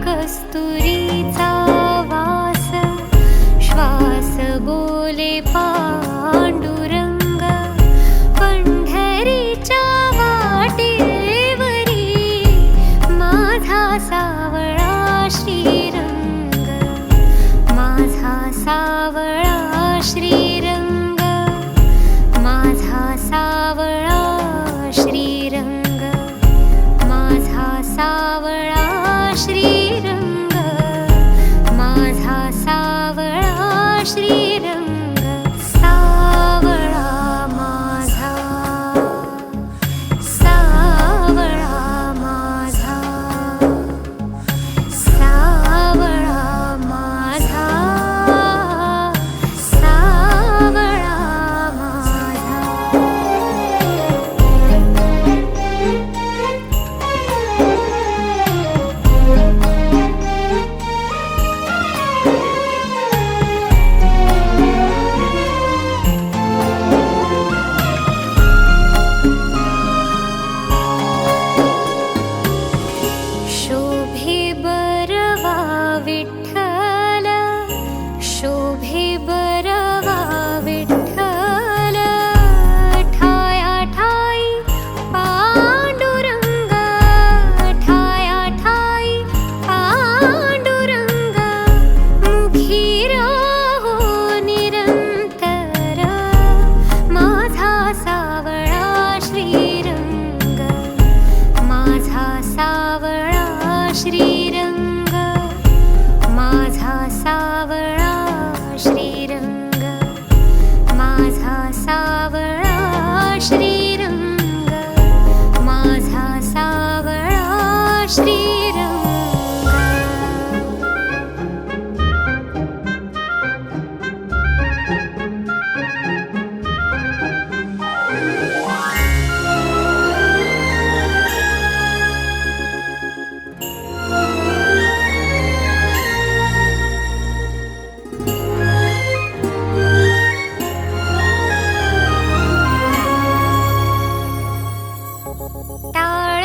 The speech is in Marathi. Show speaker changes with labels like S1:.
S1: कस्तुरीचा वास, श्वास बोले पांडुरंग, पंढरीच्या वाटेवरी माझा सावळा श्रीरंग, माझा सावळा श्रीरंग, माझा सावळा श्रीरंग, माझा सावळा श्रीरंग, माझा सावळा श्रीरंग, सावळा माझा, सावळा माझा, सावळा माझा, सावळा माझा. शोभे बरवा विठ्ठल, शोभे बरवा विठ्ठल, ठाया ठाई पांडुरंग, ठाया ठाई पांडुरंग, मुखी राहो निरंतर माझा सावळा श्रीरंग, माझा सावळा श्रीरंग, माझा सावळा श्रीरंग, माझा सावळा श्रीरंग, माझा सावळा श्रीरंग. टाळ